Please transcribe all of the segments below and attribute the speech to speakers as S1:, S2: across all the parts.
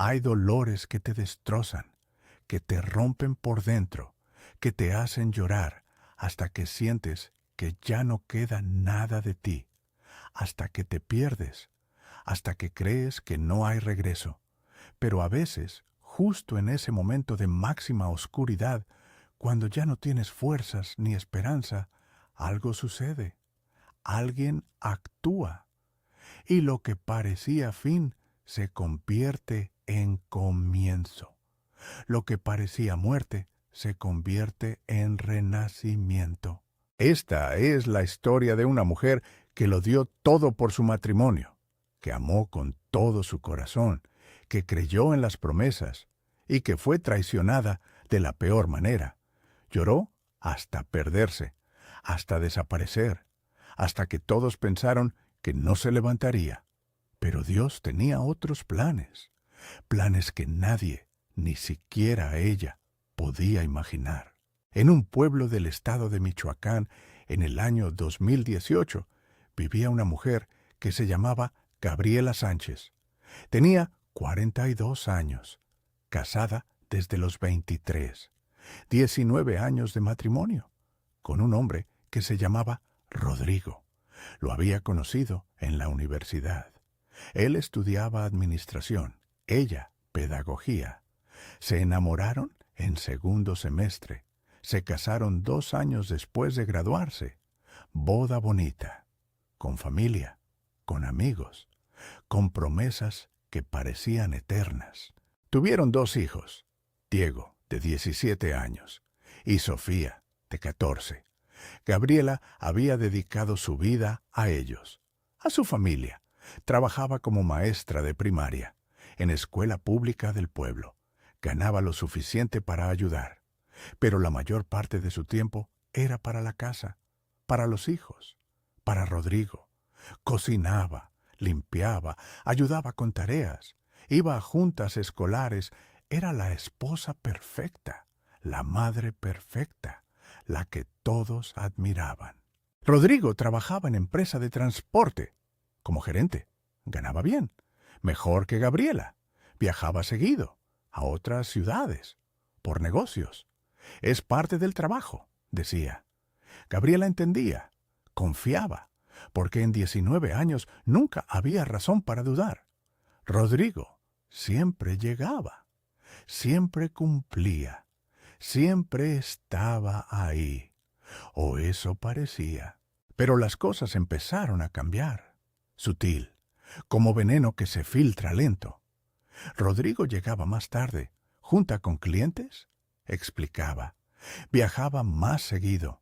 S1: Hay dolores que te destrozan, que te rompen por dentro, que te hacen llorar hasta que sientes que ya no queda nada de ti, hasta que te pierdes, hasta que crees que no hay regreso. Pero a veces, justo en ese momento de máxima oscuridad, cuando ya no tienes fuerzas ni esperanza, algo sucede. Alguien actúa. Y lo que parecía fin se convierte en comienzo. Lo que parecía muerte se convierte en renacimiento. Esta es la historia de una mujer que lo dio todo por su matrimonio, que amó con todo su corazón, que creyó en las promesas y que fue traicionada de la peor manera. Lloró hasta perderse, hasta desaparecer, hasta que todos pensaron que no se levantaría. Pero Dios tenía otros planes, planes que nadie, ni siquiera ella, podía imaginar. En un pueblo del estado de Michoacán, en el año 2018, vivía una mujer que se llamaba Gabriela Sánchez. Tenía 42 años, casada desde los 23, 19 años de matrimonio, con un hombre que se llamaba Rodrigo. Lo había conocido en la universidad. Él estudiaba administración, ella pedagogía. Se enamoraron en segundo semestre. Se casaron 2 años después de graduarse. Boda bonita, con familia, con amigos, con promesas que parecían eternas. Tuvieron 2 hijos, Diego, de 17 años, y Sofía, de 14. Gabriela había dedicado su vida a ellos, a su familia. Trabajaba como maestra de primaria, en escuela pública del pueblo. Ganaba lo suficiente para ayudar, pero la mayor parte de su tiempo era para la casa, para los hijos, para Rodrigo. Cocinaba, limpiaba, ayudaba con tareas, iba a juntas escolares. Era la esposa perfecta, la madre perfecta, la que todos admiraban. Rodrigo trabajaba en empresa de transporte, como gerente. Ganaba bien, mejor que Gabriela. Viajaba seguido, a otras ciudades, por negocios. Es parte del trabajo, decía. Gabriela entendía, confiaba, porque en 19 años nunca había razón para dudar. Rodrigo siempre llegaba, siempre cumplía, siempre estaba ahí. O eso parecía. Pero las cosas empezaron a cambiar. Sutil, como veneno que se filtra lento. Rodrigo llegaba más tarde, junta con clientes, explicaba. Viajaba más seguido.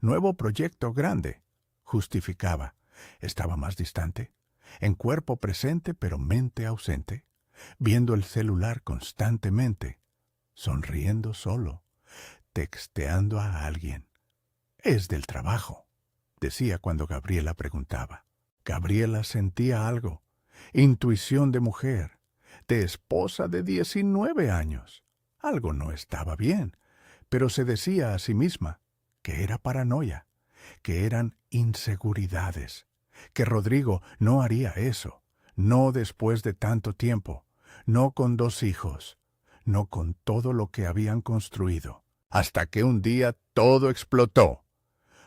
S1: Nuevo proyecto grande, justificaba. Estaba más distante, en cuerpo presente pero mente ausente, viendo el celular constantemente, sonriendo solo, texteando a alguien. Es del trabajo, decía cuando Gabriela preguntaba. Gabriela sentía algo, intuición de mujer, de esposa de 19 años. Algo no estaba bien, pero se decía a sí misma que era paranoia, que eran inseguridades, que Rodrigo no haría eso, no después de tanto tiempo, no con 2 hijos, no con todo lo que habían construido. Hasta que un día todo explotó.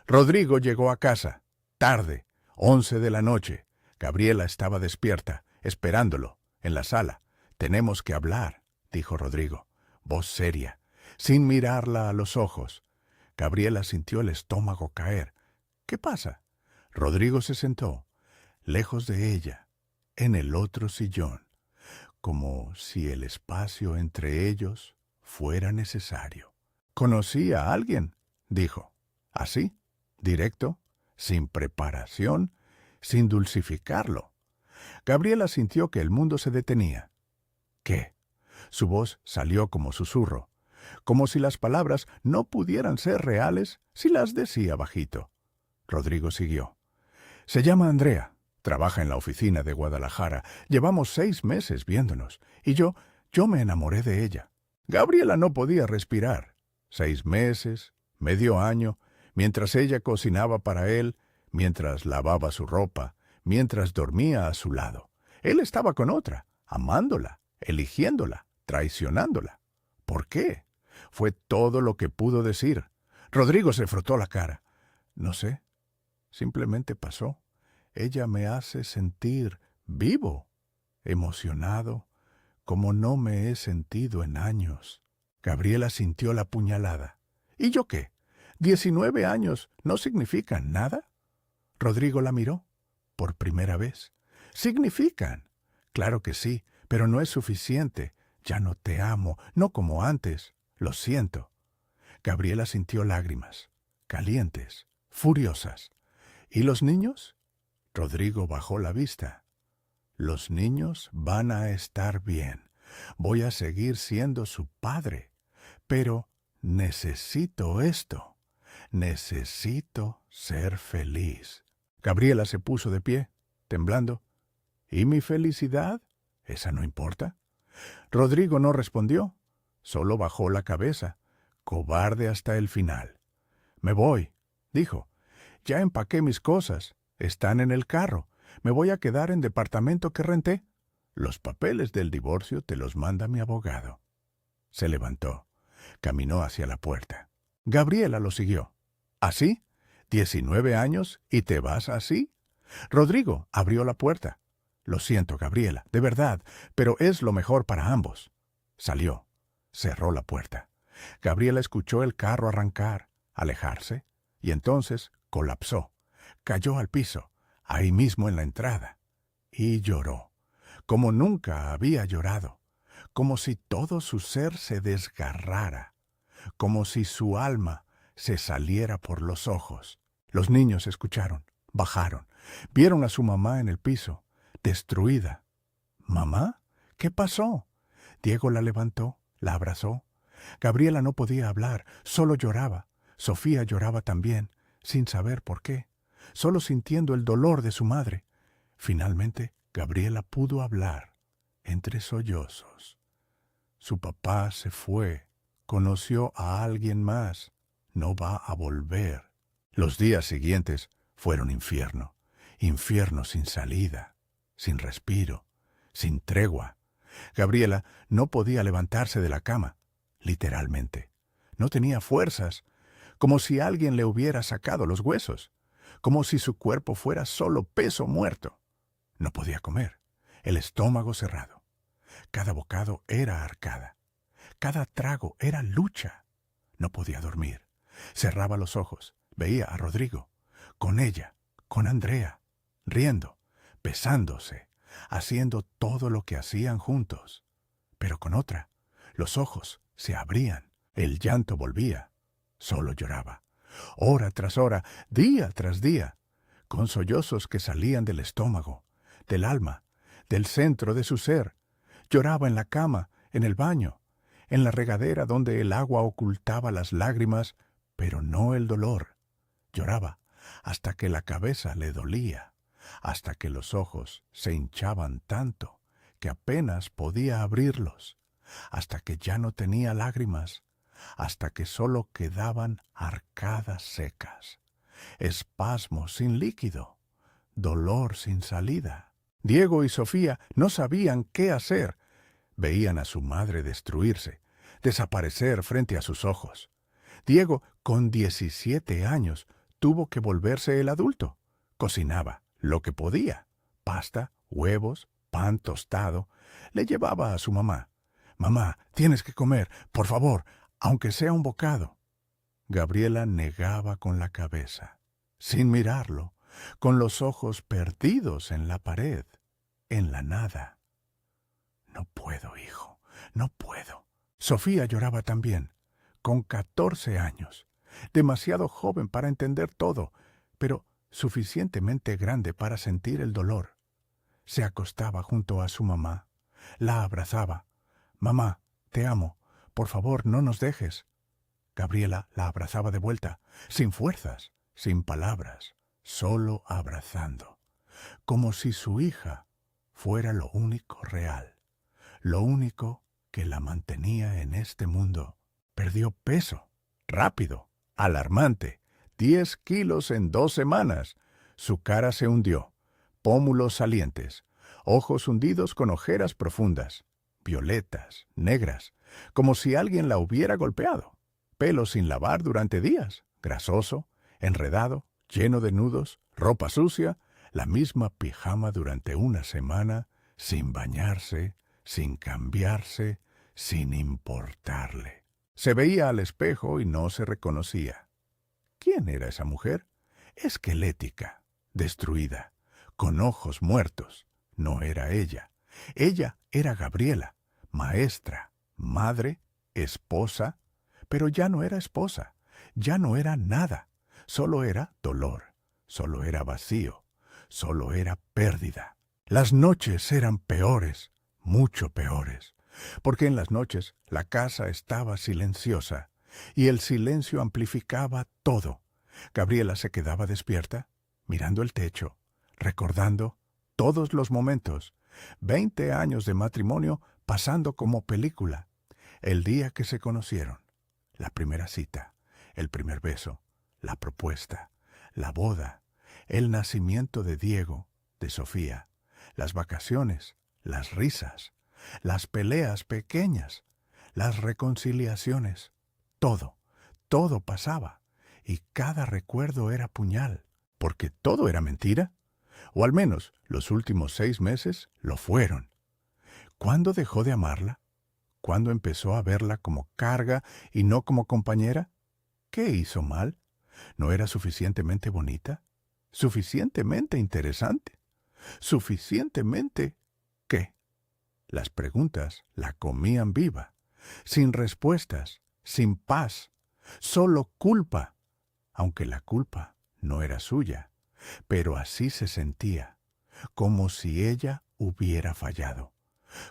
S1: Rodrigo llegó a casa, tarde, 11 de la noche. Gabriela estaba despierta, esperándolo, en la sala. «Tenemos que hablar», dijo Rodrigo, voz seria, sin mirarla a los ojos. Gabriela sintió el estómago caer. «¿Qué pasa?» Rodrigo se sentó, lejos de ella, en el otro sillón, como si el espacio entre ellos fuera necesario. «Conocí a alguien», dijo, así, directo, sin preparación, sin dulcificarlo. Gabriela sintió que el mundo se detenía. «¿Qué?» Su voz salió como susurro, como si las palabras no pudieran ser reales si las decía bajito. Rodrigo siguió. «Se llama Andrea, trabaja en la oficina de Guadalajara. Llevamos 6 meses viéndonos, y yo me enamoré de ella». Gabriela no podía respirar. 6 meses, medio año, mientras ella cocinaba para él, mientras lavaba su ropa, mientras dormía a su lado. Él estaba con otra, amándola, eligiéndola, traicionándola. ¿Por qué? Fue todo lo que pudo decir. Rodrigo se frotó la cara. No sé, simplemente pasó. Ella me hace sentir vivo, emocionado, como no me he sentido en años. Gabriela sintió la puñalada. ¿Y yo qué? ¿19 años no significan nada? Rodrigo la miró. Por primera vez. Significan. Claro que sí, pero no es suficiente. Ya no te amo, no como antes. Lo siento. Gabriela sintió lágrimas, calientes, furiosas. ¿Y los niños? Rodrigo bajó la vista. Los niños van a estar bien. Voy a seguir siendo su padre. Pero necesito esto. Necesito ser feliz. Gabriela se puso de pie, temblando. ¿Y mi felicidad? ¿Esa no importa? Rodrigo no respondió. Solo bajó la cabeza, cobarde hasta el final. Me voy, dijo. Ya empaqué mis cosas. Están en el carro. Me voy a quedar en departamento que renté. Los papeles del divorcio te los manda mi abogado. Se levantó. Caminó hacia la puerta. Gabriela lo siguió. ¿Así? ¿19 años y te vas así? Rodrigo abrió la puerta. Lo siento, Gabriela, de verdad, pero es lo mejor para ambos. Salió. Cerró la puerta. Gabriela escuchó el carro arrancar, alejarse, y entonces colapsó. Cayó al piso, ahí mismo en la entrada, y lloró, como nunca había llorado, como si todo su ser se desgarrara, como si su alma se saliera por los ojos. Los niños escucharon, bajaron, vieron a su mamá en el piso, destruida. ¿Mamá? ¿Qué pasó? Diego la levantó, la abrazó. Gabriela no podía hablar, solo lloraba. Sofía lloraba también, sin saber por qué, solo sintiendo el dolor de su madre. Finalmente, Gabriela pudo hablar, entre sollozos. Su papá se fue, conoció a alguien más, no va a volver. Los días siguientes fueron infierno, infierno sin salida, sin respiro, sin tregua. Gabriela no podía levantarse de la cama, literalmente. No tenía fuerzas, como si alguien le hubiera sacado los huesos, como si su cuerpo fuera solo peso muerto. No podía comer, el estómago cerrado. Cada bocado era arcada, cada trago era lucha. No podía dormir. Cerraba los ojos, veía a Rodrigo, con ella, con Andrea, riendo, besándose, haciendo todo lo que hacían juntos. Pero con otra, los ojos se abrían, el llanto volvía. Solo lloraba, hora tras hora, día tras día, con sollozos que salían del estómago, del alma, del centro de su ser. Lloraba en la cama, en el baño, en la regadera donde el agua ocultaba las lágrimas, pero no el dolor. Lloraba hasta que la cabeza le dolía, hasta que los ojos se hinchaban tanto que apenas podía abrirlos, hasta que ya no tenía lágrimas, hasta que solo quedaban arcadas secas, espasmos sin líquido, dolor sin salida. Diego y Sofía no sabían qué hacer. Veían a su madre destruirse, desaparecer frente a sus ojos. Diego, con 17 años, tuvo que volverse el adulto. Cocinaba lo que podía: pasta, huevos, pan tostado. Le llevaba a su mamá. «Mamá, tienes que comer, por favor, aunque sea un bocado». Gabriela negaba con la cabeza, sin mirarlo, con los ojos perdidos en la pared, en la nada. «No puedo, hijo, no puedo». Sofía lloraba también, con 14 años, demasiado joven para entender todo, pero suficientemente grande para sentir el dolor. Se acostaba junto a su mamá, la abrazaba. «Mamá, te amo, por favor, no nos dejes». Gabriela la abrazaba de vuelta, sin fuerzas, sin palabras, solo abrazando, como si su hija fuera lo único real, lo único que la mantenía en este mundo. Perdió peso, rápido, alarmante, 10 kilos en 2 semanas. Su cara se hundió, pómulos salientes, ojos hundidos con ojeras profundas. violetas, negras, como si alguien la hubiera golpeado. Pelo sin lavar durante días, grasoso, enredado, lleno de nudos, ropa sucia, la misma pijama durante una semana, sin bañarse, sin cambiarse, sin importarle. Se veía al espejo y no se reconocía. ¿Quién era esa mujer? Esquelética, destruida, con ojos muertos. No era ella. Ella era Gabriela, maestra, madre, esposa, pero ya no era esposa, ya no era nada. Solo era dolor, solo era vacío, solo era pérdida. Las noches eran peores, mucho peores, porque en las noches la casa estaba silenciosa y el silencio amplificaba todo. Gabriela se quedaba despierta, mirando el techo, recordando todos los momentos, 20 años de matrimonio pasando como película, el día que se conocieron, la primera cita, el primer beso, la propuesta, la boda, el nacimiento de Diego, de Sofía, las vacaciones, las risas, las peleas pequeñas, las reconciliaciones, todo, todo pasaba, y cada recuerdo era puñal, porque todo era mentira, o al menos los últimos 6 meses lo fueron. ¿Cuándo dejó de amarla? ¿Cuándo empezó a verla como carga y no como compañera? ¿Qué hizo mal? ¿No era suficientemente bonita? ¿Suficientemente interesante? ¿Suficientemente qué? Las preguntas la comían viva, sin respuestas, sin paz, solo culpa, aunque la culpa no era suya, pero así se sentía, como si ella hubiera fallado,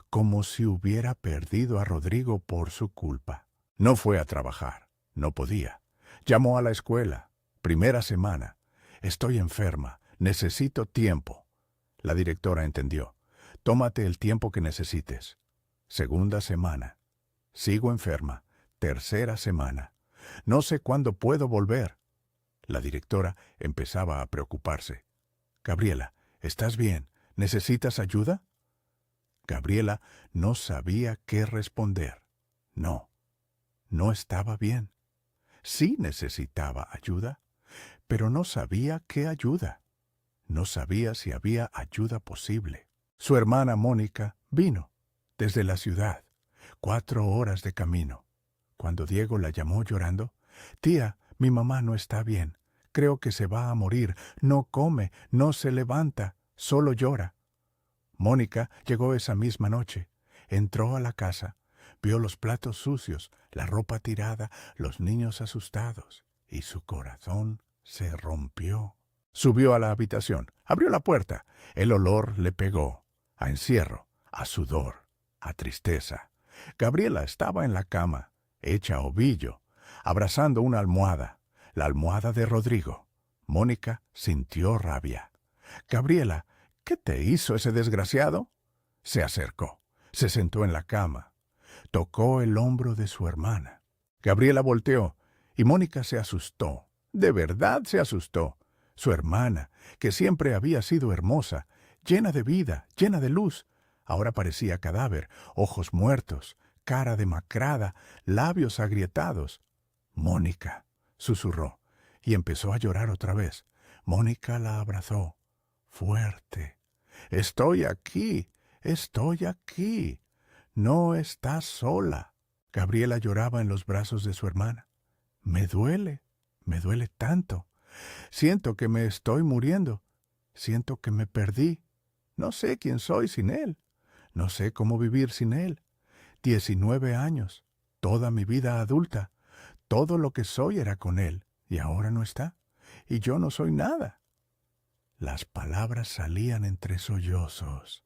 S1: como si hubiera perdido a Rodrigo por su culpa. No fue a trabajar, no podía. Llamó a la escuela, primera semana. Estoy enferma, necesito tiempo. La directora entendió. Tómate el tiempo que necesites. Segunda semana. Sigo enferma. Tercera semana. No sé cuándo puedo volver. La directora empezaba a preocuparse. Gabriela, ¿estás bien? ¿Necesitas ayuda? Gabriela no sabía qué responder. No, no estaba bien. Sí necesitaba ayuda, pero no sabía qué ayuda. No sabía si había ayuda posible. Su hermana Mónica vino desde la ciudad, 4 horas de camino. Cuando Diego la llamó llorando, «Tía, mi mamá no está bien. Creo que se va a morir. No come, no se levanta, solo llora». Mónica llegó esa misma noche. Entró a la casa, vio los platos sucios, la ropa tirada, los niños asustados, y su corazón se rompió. Subió a la habitación, abrió la puerta. El olor le pegó, a encierro, a sudor, a tristeza. Gabriela estaba en la cama, hecha ovillo, abrazando una almohada, la almohada de Rodrigo. Mónica sintió rabia. «Gabriela, ¿qué te hizo ese desgraciado?» Se acercó, se sentó en la cama, tocó el hombro de su hermana. Gabriela volteó y Mónica se asustó. De verdad se asustó. Su hermana, que siempre había sido hermosa, llena de vida, llena de luz, ahora parecía cadáver, ojos muertos, cara demacrada, labios agrietados. «Mónica», susurró, y empezó a llorar otra vez. Mónica la abrazó, fuerte. «Estoy aquí, estoy aquí. No estás sola». Gabriela lloraba en los brazos de su hermana. me duele tanto. Siento que me estoy muriendo. Siento que me perdí. No sé quién soy sin él. No sé cómo vivir sin él. 19 años, toda mi vida adulta. Todo lo que soy era con él, y ahora no está. Y yo no soy nada. Las palabras salían entre sollozos,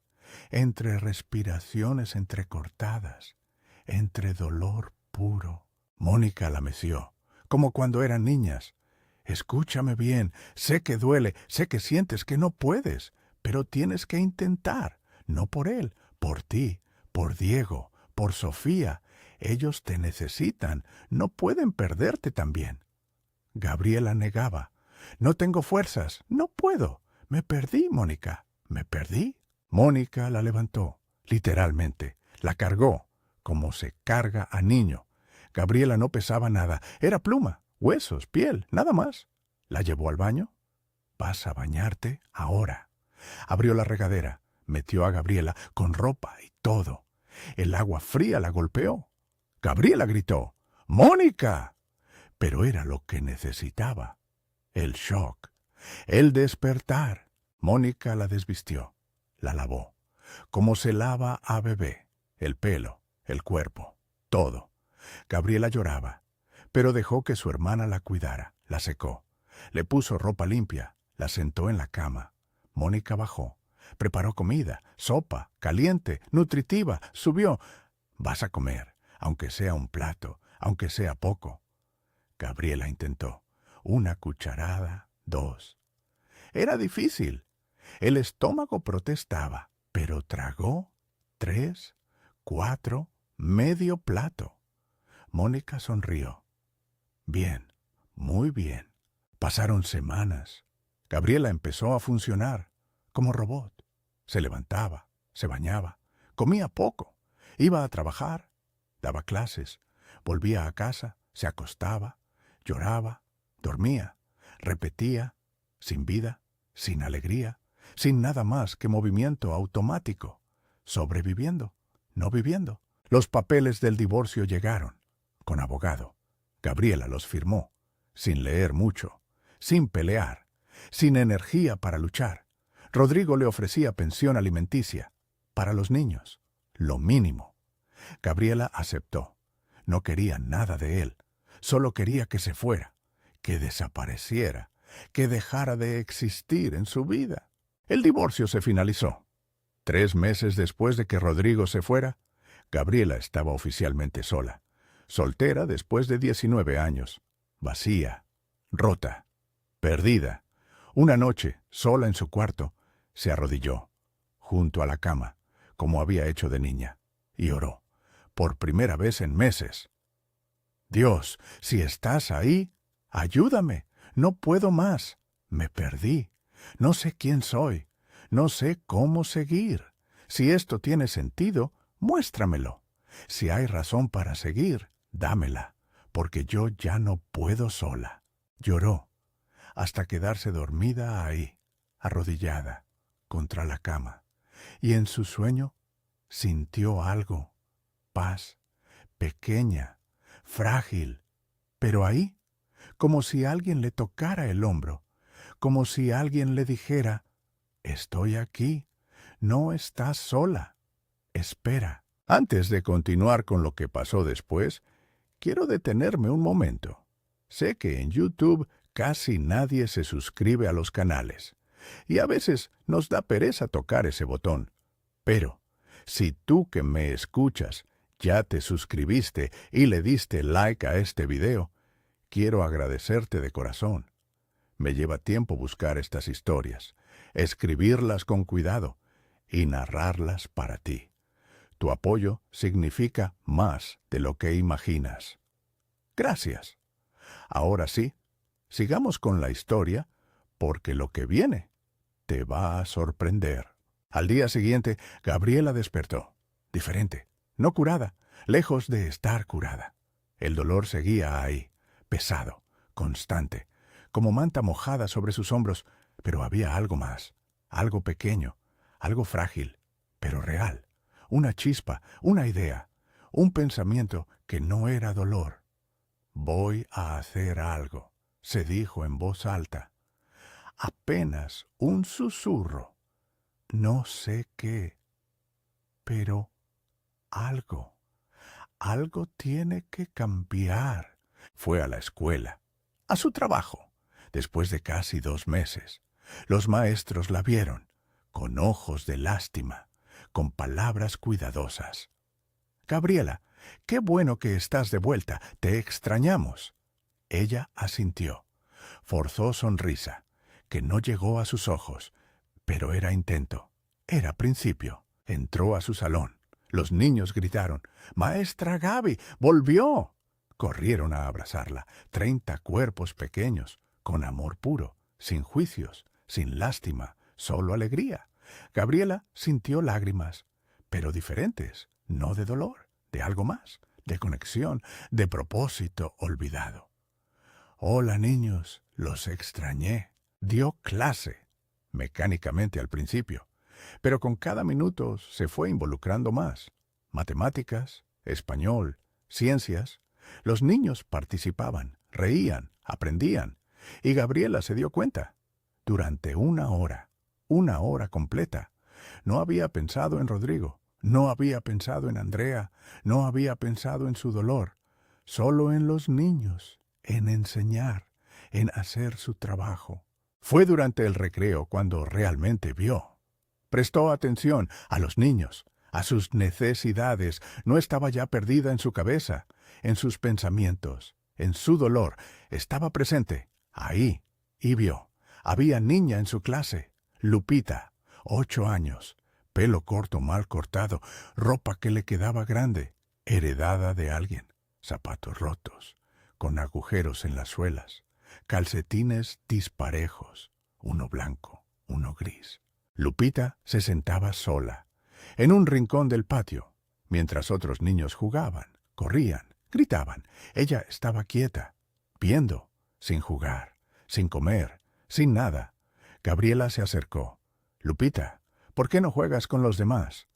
S1: entre respiraciones entrecortadas, entre dolor puro. Mónica la meció, como cuando eran niñas. «Escúchame bien, sé que duele, sé que sientes que no puedes, pero tienes que intentar, no por él, por ti, por Diego, por Sofía. Ellos te necesitan, no pueden perderte también». Gabriela negaba. «No tengo fuerzas, no puedo. Me perdí, Mónica, me perdí». Mónica la levantó, literalmente, La cargó, como se carga a niño. Gabriela no pesaba nada, era pluma, huesos, piel, nada más. La llevó al baño. Vas a bañarte ahora. Abrió la regadera, metió a Gabriela con ropa y todo. El agua fría la golpeó. Gabriela gritó, ¡Mónica! Pero era lo que necesitaba. El shock, el despertar. Mónica la desvistió, la lavó, como se lava a bebé, el pelo, el cuerpo, todo. Gabriela lloraba, pero dejó que su hermana la cuidara, la secó, le puso ropa limpia, la sentó en la cama. Mónica bajó, preparó comida, sopa, caliente, nutritiva, subió. Vas a comer, aunque sea un plato, aunque sea poco. Gabriela intentó. Una cucharada, 2. Era difícil. El estómago protestaba, pero tragó 3, 4, medio plato. Mónica sonrió. Bien, muy bien. Pasaron semanas. Gabriela empezó a funcionar como robot. Se levantaba, se bañaba, comía poco, iba a trabajar, daba clases, volvía a casa, se acostaba, lloraba, dormía, repetía, sin vida, sin alegría, sin nada más que movimiento automático, sobreviviendo, no viviendo. Los papeles del divorcio llegaron, con abogado. Gabriela los firmó, sin leer mucho, sin pelear, sin energía para luchar. Rodrigo le ofrecía pensión alimenticia para los niños, lo mínimo. Gabriela aceptó. No quería nada de él, solo quería que se fuera, que desapareciera, que dejara de existir en su vida. El divorcio se finalizó. 3 meses después de que Rodrigo se fuera, Gabriela estaba oficialmente sola, soltera después de 19 años, vacía, rota, perdida. Una noche, sola en su cuarto, se arrodilló, junto a la cama, como había hecho de niña, y oró, por primera vez en meses. Dios, si estás ahí, ayúdame, no puedo más, me perdí, no sé quién soy, no sé cómo seguir. Si esto tiene sentido, muéstramelo. Si hay razón para seguir, dámela, porque yo ya no puedo sola. Lloró, hasta quedarse dormida ahí, arrodillada, contra la cama, y en su sueño sintió algo, paz, pequeña, frágil, pero ahí, como si alguien le tocara el hombro, como si alguien le dijera, estoy aquí, no estás sola, espera. Antes de continuar con lo que pasó después, quiero detenerme un momento. Sé que en YouTube casi nadie se suscribe a los canales, y a veces nos da pereza tocar ese botón. Pero, si tú que me escuchas ya te suscribiste y le diste like a este video, quiero agradecerte de corazón. Me lleva tiempo buscar estas historias, escribirlas con cuidado y narrarlas para ti. Tu apoyo significa más de lo que imaginas. Gracias. Ahora sí, sigamos con la historia, porque lo que viene te va a sorprender. Al día siguiente, Gabriela despertó, diferente, no curada, lejos de estar curada. El dolor seguía ahí, pesado, constante, como manta mojada sobre sus hombros, pero había algo más, algo pequeño, algo frágil, pero real, una chispa, una idea, un pensamiento que no era dolor. Voy a hacer algo, se dijo en voz alta. Apenas un susurro. No sé qué, pero algo tiene que cambiar. Fue a la escuela, a su trabajo, después de casi 2 meses. Los maestros la vieron, con ojos de lástima, con palabras cuidadosas. Gabriela, qué bueno que estás de vuelta, te extrañamos. Ella asintió, forzó sonrisa, que no llegó a sus ojos, pero era intento, era principio. Entró a su salón. Los niños gritaron, «¡Maestra Gaby, volvió!». Corrieron a abrazarla, 30 cuerpos pequeños, con amor puro, sin juicios, sin lástima, solo alegría. Gabriela sintió lágrimas, pero diferentes, no de dolor, de algo más, de conexión, de propósito olvidado. Hola niños, los extrañé. Dio clase, mecánicamente al principio, pero con cada minuto se fue involucrando más. Matemáticas, español, ciencias. Los niños participaban, reían, aprendían, y Gabriela se dio cuenta. Durante una hora completa, no había pensado en Rodrigo, no había pensado en Andrea, no había pensado en su dolor, solo en los niños, en enseñar, en hacer su trabajo. Fue durante el recreo cuando realmente vio. Prestó atención a los niños, a sus necesidades. No estaba ya perdida en su cabeza, en sus pensamientos, en su dolor. Estaba presente, ahí, y vio. Había niña en su clase, Lupita, 8 años, pelo corto mal cortado, ropa que le quedaba grande, heredada de alguien, zapatos rotos, con agujeros en las suelas, calcetines disparejos, uno blanco, uno gris. Lupita se sentaba sola, en un rincón del patio, mientras otros niños jugaban, corrían, gritaban. Ella estaba quieta, viendo, sin jugar, sin comer, sin nada. Gabriela se acercó. Lupita, ¿por qué no juegas con los demás?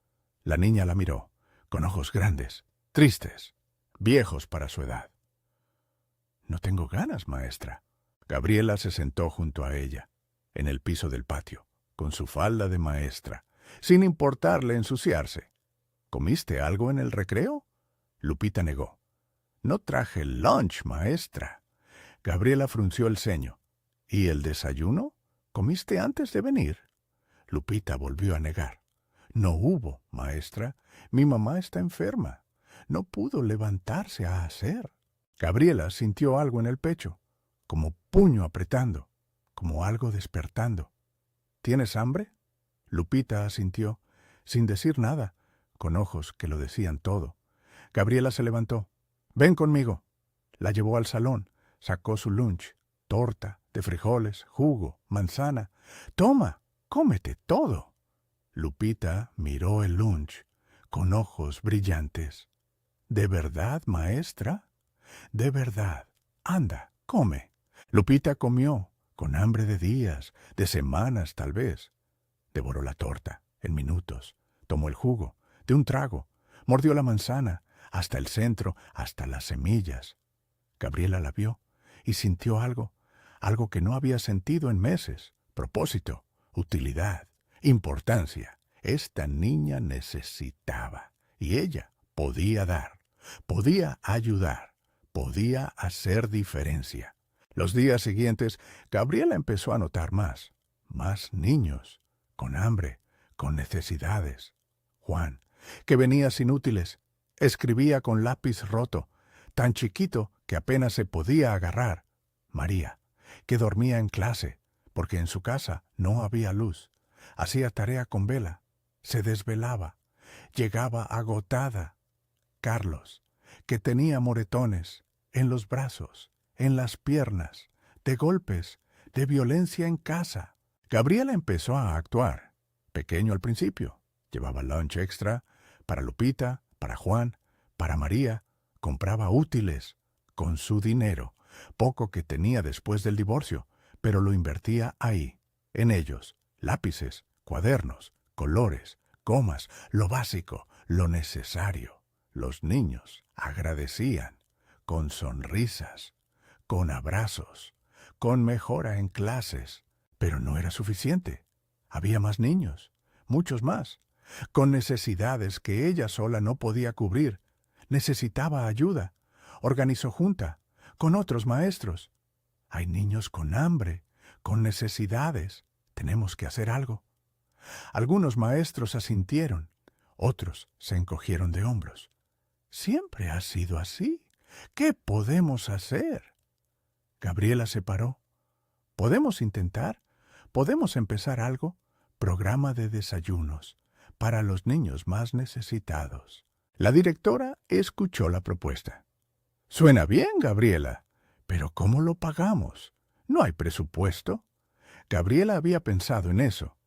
S1: La niña la miró, con ojos grandes, tristes, viejos para su edad. No tengo ganas, maestra. Gabriela se sentó junto a ella, en el piso del patio, con su falda de maestra, sin importarle ensuciarse. ¿Comiste algo en el recreo? Lupita negó. No traje lunch, maestra. Gabriela frunció el ceño. ¿Y el desayuno? ¿Comiste antes de venir? Lupita volvió a negar. No hubo, maestra. Mi mamá está enferma. No pudo levantarse a hacer. Gabriela sintió algo en el pecho, como puño apretando, como algo despertando. ¿Tienes hambre? Lupita asintió, sin decir nada, con ojos que lo decían todo. Gabriela se levantó. Ven conmigo. La llevó al salón, sacó su lunch, torta, de frijoles, jugo, manzana. Toma, cómete todo. Lupita miró el lunch, con ojos brillantes. ¿De verdad, maestra? De verdad. Anda, come. Lupita comió, con hambre de días, de semanas tal vez. Devoró la torta, en minutos. Tomó el jugo, de un trago. Mordió la manzana, hasta el centro, hasta las semillas. Gabriela la vio y sintió algo que no había sentido en meses. Propósito, utilidad, importancia. Esta niña necesitaba, y ella podía dar, podía ayudar, podía hacer diferencia. Los días siguientes, Gabriela empezó a notar más niños, con hambre, con necesidades. Juan, que venía sin útiles, escribía con lápiz roto, tan chiquito que apenas se podía agarrar. María, que dormía en clase, porque en su casa no había luz. Hacía tarea con vela, se desvelaba, llegaba agotada. Carlos, que tenía moretones en los brazos, en las piernas, de golpes, de violencia en casa. Gabriela empezó a actuar, pequeño al principio. Llevaba lunch extra para Lupita, para Juan, para María. Compraba útiles con su dinero, poco que tenía después del divorcio, pero lo invertía ahí, en ellos, lápices, cuadernos, colores, gomas, lo básico, lo necesario. Los niños agradecían, con sonrisas, con abrazos, con mejora en clases, pero no era suficiente. Había más niños, muchos más, con necesidades que ella sola no podía cubrir. Necesitaba ayuda. Organizó junta, con otros maestros. Hay niños con hambre, con necesidades. Tenemos que hacer algo. Algunos maestros asintieron, otros se encogieron de hombros. Siempre ha sido así. ¿Qué podemos hacer? Gabriela se paró. ¿Podemos intentar? ¿Podemos empezar algo? Programa de desayunos para los niños más necesitados. La directora escuchó la propuesta. Suena bien, Gabriela, pero ¿cómo lo pagamos? ¿No hay presupuesto? Gabriela había pensado en eso.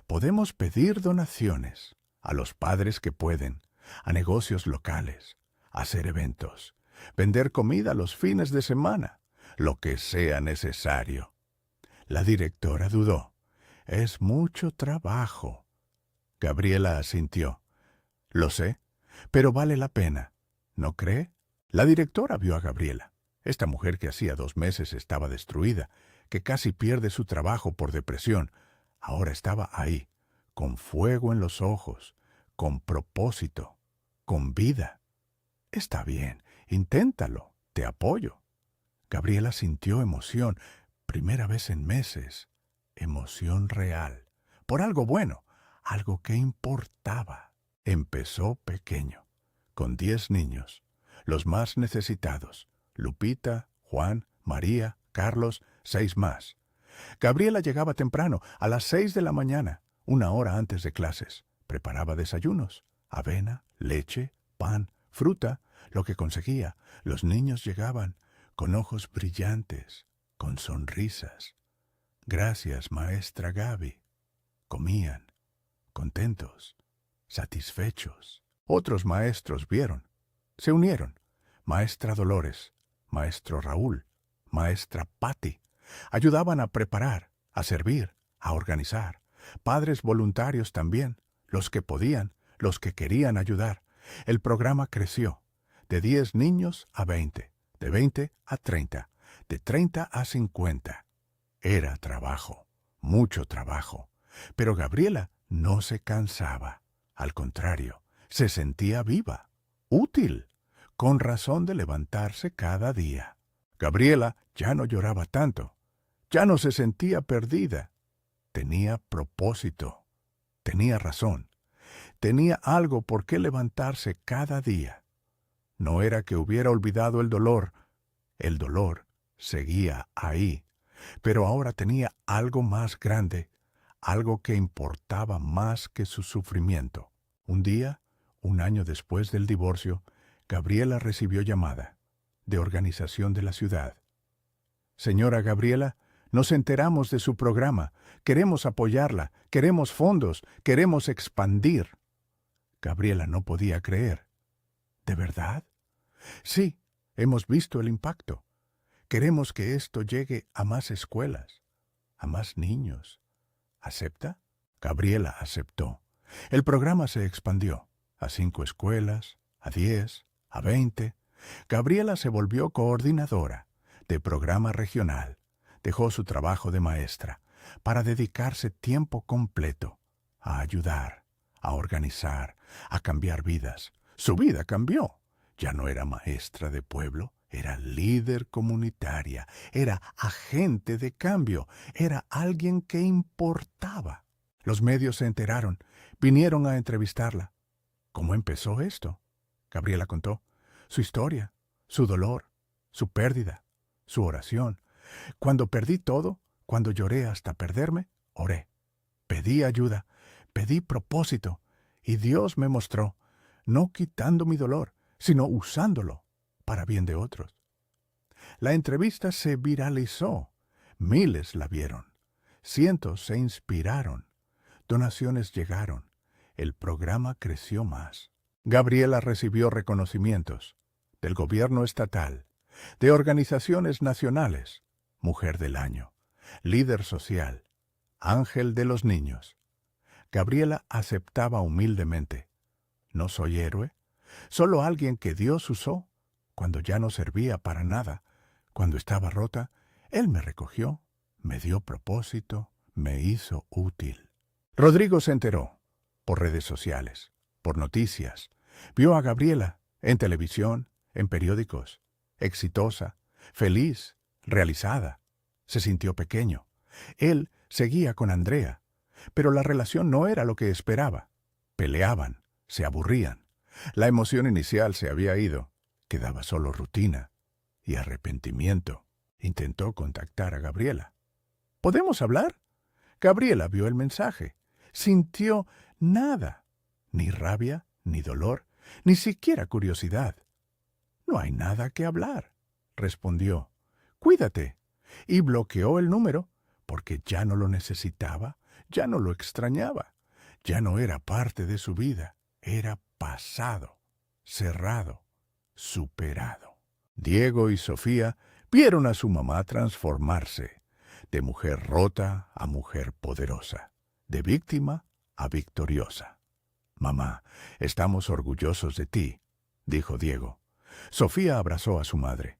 S1: Podemos pedir donaciones a los padres que pueden, a negocios locales, hacer eventos, vender comida los fines de semana, lo que sea necesario. La directora dudó. Es mucho trabajo. Gabriela asintió. Lo sé, pero vale la pena. ¿No cree? La directora vio a Gabriela, esta mujer que hacía 2 meses estaba destruida, que casi pierde su trabajo por depresión. Ahora estaba ahí, con fuego en los ojos, con propósito, con vida. Está bien, inténtalo, te apoyo. Gabriela sintió emoción, primera vez en meses, emoción real, por algo bueno, algo que importaba. Empezó pequeño, con 10 niños, los más necesitados, Lupita, Juan, María, Carlos, 6 más. Gabriela llegaba temprano, a las 6 de la mañana, 1 hora antes de clases. Preparaba desayunos, avena, leche, pan, fruta, lo que conseguía. Los niños llegaban, con ojos brillantes, con sonrisas. Gracias, maestra Gaby. Comían, contentos, satisfechos. Otros maestros vieron, se unieron. Maestra Dolores, maestro Raúl, maestra Patti. Ayudaban a preparar, a servir, a organizar. Padres voluntarios también, los que podían, los que querían ayudar. El programa creció, de 10 niños a 20, de 20 a 30, de 30 a 50. Era trabajo, mucho trabajo. Pero Gabriela no se cansaba. Al contrario, se sentía viva, útil, con razón de levantarse cada día. Gabriela ya no lloraba tanto, ya no se sentía perdida. Tenía propósito, tenía razón, tenía algo por qué levantarse cada día. No era que hubiera olvidado el dolor seguía ahí, pero ahora tenía algo más grande, algo que importaba más que su sufrimiento. Un día, 1 año después del divorcio, Gabriela recibió llamada de organización de la ciudad. Señora Gabriela, nos enteramos de su programa. Queremos apoyarla, queremos fondos, queremos expandir. Gabriela no podía creer. ¿De verdad? Sí, hemos visto el impacto. Queremos que esto llegue a más escuelas, a más niños. ¿Acepta? Gabriela aceptó. El programa se expandió a 5 escuelas, a 10, a 20. Gabriela se volvió coordinadora de programa regional. Dejó su trabajo de maestra para dedicarse tiempo completo a ayudar, a organizar, a cambiar vidas. Su vida cambió. Ya no era maestra de pueblo, era líder comunitaria, era agente de cambio, era alguien que importaba. Los medios se enteraron, vinieron a entrevistarla. ¿Cómo empezó esto? Gabriela contó su historia, su dolor, su pérdida, su oración. Cuando perdí todo, cuando lloré hasta perderme, oré. Pedí ayuda, pedí propósito, y Dios me mostró, no quitando mi dolor, sino usándolo para bien de otros. La entrevista se viralizó. Miles la vieron. Cientos se inspiraron. Donaciones llegaron. El programa creció más. Gabriela recibió reconocimientos del gobierno estatal, de organizaciones nacionales, Mujer del Año, Líder Social, Ángel de los Niños. Gabriela aceptaba humildemente. No soy héroe, solo alguien que Dios usó cuando ya no servía para nada. Cuando estaba rota, Él me recogió, me dio propósito, me hizo útil. Rodrigo se enteró, por redes sociales, por noticias. Vio a Gabriela en televisión, en periódicos, exitosa, feliz, realizada. Se sintió pequeño. Él seguía con Andrea, pero la relación no era lo que esperaba. Peleaban, se aburrían. La emoción inicial se había ido. Quedaba solo rutina y arrepentimiento. Intentó contactar a Gabriela. ¿Podemos hablar? Gabriela vio el mensaje. Sintió nada. Ni rabia, ni dolor, ni siquiera curiosidad. No hay nada que hablar, respondió. Cuídate. Y bloqueó el número porque ya no lo necesitaba, ya no lo extrañaba, ya no era parte de su vida, era pasado, cerrado, superado. Diego y Sofía vieron a su mamá transformarse, de mujer rota a mujer poderosa, de víctima a victoriosa. Mamá, estamos orgullosos de ti, dijo Diego. Sofía abrazó a su madre.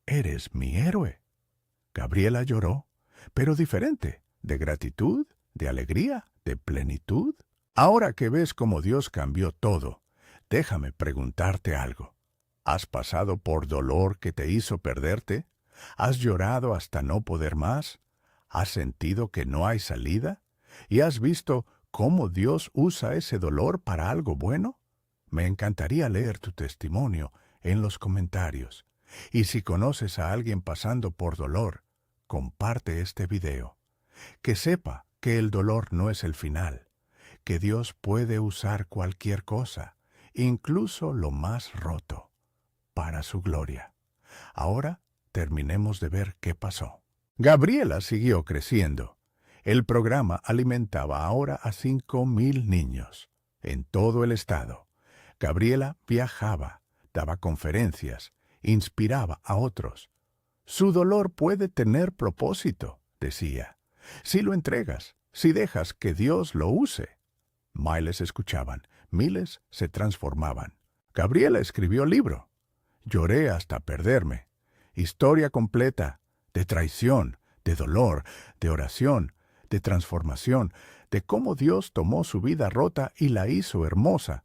S1: Eres mi héroe. Gabriela lloró, pero diferente, de gratitud, de alegría, de plenitud. Ahora que ves cómo Dios cambió todo, déjame preguntarte algo. ¿Has pasado por dolor que te hizo perderte? ¿Has llorado hasta no poder más? ¿Has sentido que no hay salida? ¿Y has visto cómo Dios usa ese dolor para algo bueno? Me encantaría leer tu testimonio en los comentarios. Y si conoces a alguien pasando por dolor, comparte este video. Que sepa que el dolor no es el final, que Dios puede usar cualquier cosa, incluso lo más roto, para su gloria. Ahora terminemos de ver qué pasó. Gabriela siguió creciendo. El programa alimentaba ahora a 5,000 niños en todo el estado. Gabriela viajaba, daba conferencias, inspiraba a otros. Su dolor puede tener propósito, decía, si lo entregas, si dejas que Dios lo use. Miles escuchaban, miles se transformaban. Gabriela escribió libro. Lloré hasta perderme. Historia completa, de traición, de dolor, de oración, de transformación, de cómo Dios tomó su vida rota y la hizo hermosa.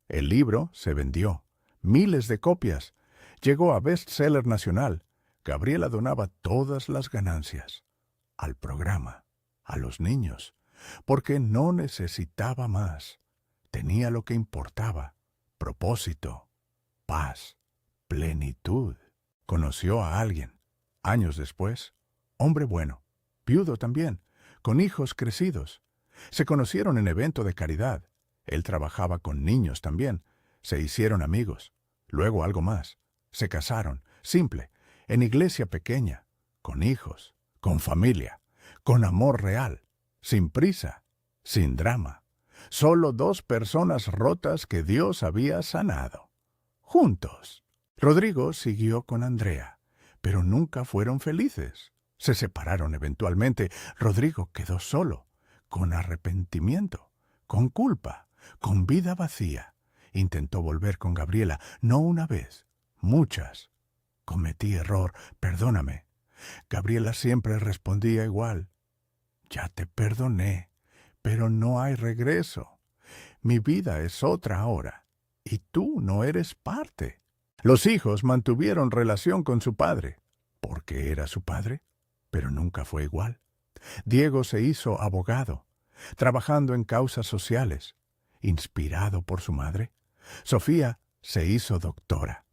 S1: El libro se vendió. Miles de copias. Llegó a bestseller nacional. Gabriela donaba todas las ganancias al programa, a los niños, porque no necesitaba más. Tenía lo que importaba: propósito, paz, plenitud. Conoció a alguien, años después, hombre bueno, viudo también, con hijos crecidos. Se conocieron en evento de caridad. Él trabajaba con niños también. Se hicieron amigos. Luego algo más. Se casaron, simple, en iglesia pequeña, con hijos, con familia, con amor real, sin prisa, sin drama. Solo dos personas rotas que Dios había sanado. Juntos. Rodrigo siguió con Andrea, pero nunca fueron felices. Se separaron eventualmente. Rodrigo quedó solo, con arrepentimiento, con culpa, con vida vacía. Intentó volver con Gabriela, no una vez, muchas. Cometí error, perdóname. Gabriela siempre respondía igual. Ya te perdoné, pero no hay regreso. Mi vida es otra ahora, y tú no eres parte. Los hijos mantuvieron relación con su padre, porque era su padre, pero nunca fue igual. Diego se hizo abogado, trabajando en causas sociales, inspirado por su madre. Sofía se hizo doctora,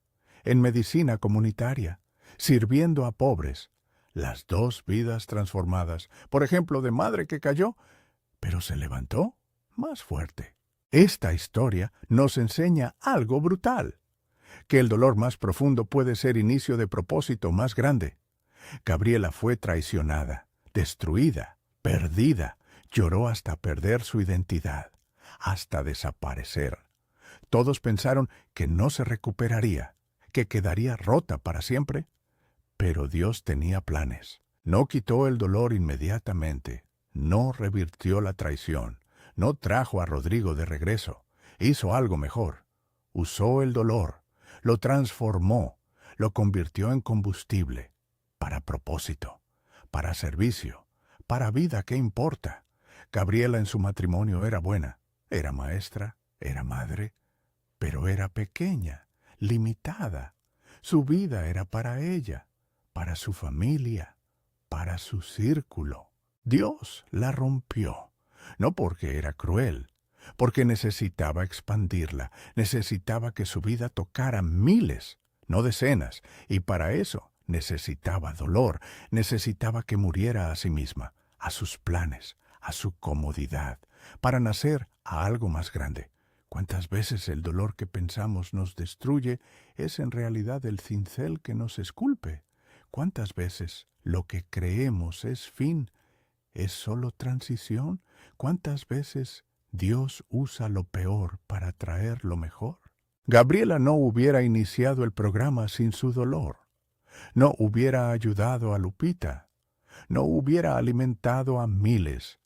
S1: en medicina comunitaria, sirviendo a pobres. Las dos vidas transformadas, por ejemplo, de madre que cayó, pero se levantó más fuerte. Esta historia nos enseña algo brutal, que el dolor más profundo puede ser inicio de propósito más grande. Gabriela fue traicionada, destruida, perdida, lloró hasta perder su identidad, hasta desaparecer. Todos pensaron que no se recuperaría, que quedaría rota para siempre. Pero Dios tenía planes. No quitó el dolor inmediatamente, no revirtió la traición, no trajo a Rodrigo de regreso. Hizo algo mejor. Usó el dolor, lo transformó, lo convirtió en combustible, para propósito, para servicio, para vida que importa. Gabriela en su matrimonio era buena, era maestra, era madre, pero era pequeña, limitada. Su vida era para ella, para su familia, para su círculo. Dios la rompió, no porque era cruel, porque necesitaba expandirla, necesitaba que su vida tocara miles, no decenas, y para eso necesitaba dolor, necesitaba que muriera a sí misma, a sus planes, a su comodidad, para nacer a algo más grande. ¿Cuántas veces el dolor que pensamos nos destruye es en realidad el cincel que nos esculpe? ¿Cuántas veces lo que creemos es fin es solo transición? ¿Cuántas veces Dios usa lo peor para traer lo mejor. Gabriela no hubiera iniciado el programa sin su dolor. No hubiera ayudado a Lupita. No hubiera alimentado a miles.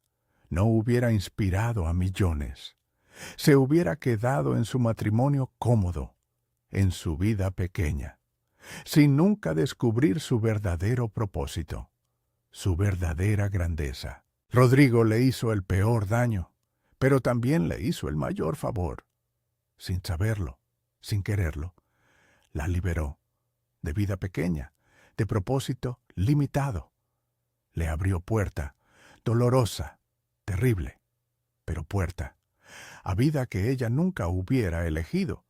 S1: No hubiera inspirado a millones. Se hubiera quedado en su matrimonio cómodo, en su vida pequeña, sin nunca descubrir su verdadero propósito, su verdadera grandeza. Rodrigo le hizo el peor daño, pero también le hizo el mayor favor. Sin saberlo, sin quererlo, la liberó de vida pequeña, de propósito limitado. Le abrió puerta, dolorosa, terrible, pero puerta, a vida que ella nunca hubiera elegido,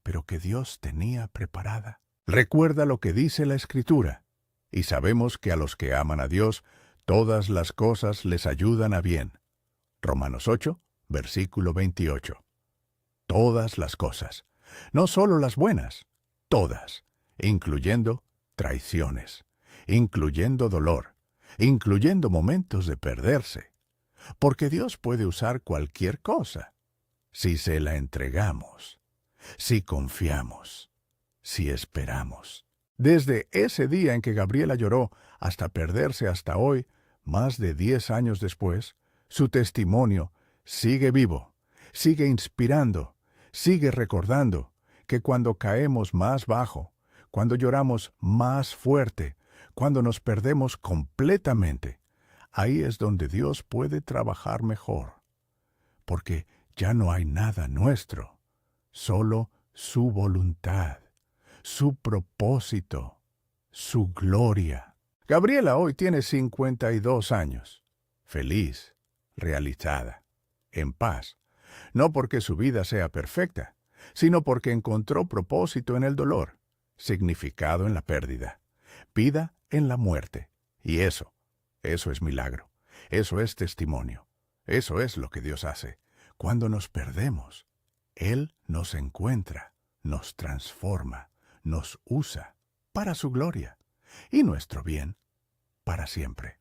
S1: pero que Dios tenía preparada. Recuerda lo que dice la Escritura, y sabemos que a los que aman a Dios, todas las cosas les ayudan a bien. Romanos 8, versículo 28. Todas las cosas, no solo las buenas, todas, incluyendo traiciones, incluyendo dolor, incluyendo momentos de perderse, porque Dios puede usar cualquier cosa, si se la entregamos, si confiamos, si esperamos. Desde ese día en que Gabriela lloró hasta perderse hasta hoy, más de 10 años después, su testimonio sigue vivo, sigue inspirando, sigue recordando que cuando caemos más bajo, cuando lloramos más fuerte, cuando nos perdemos completamente, ahí es donde Dios puede trabajar mejor, porque ya no hay nada nuestro, solo su voluntad, su propósito, su gloria. Gabriela hoy tiene 52 años, feliz, realizada, en paz, no porque su vida sea perfecta, sino porque encontró propósito en el dolor, significado en la pérdida, vida en la muerte. Y eso es milagro, eso es testimonio, eso es lo que Dios hace. Cuando nos perdemos, Él nos encuentra, nos transforma, nos usa para su gloria y nuestro bien para siempre.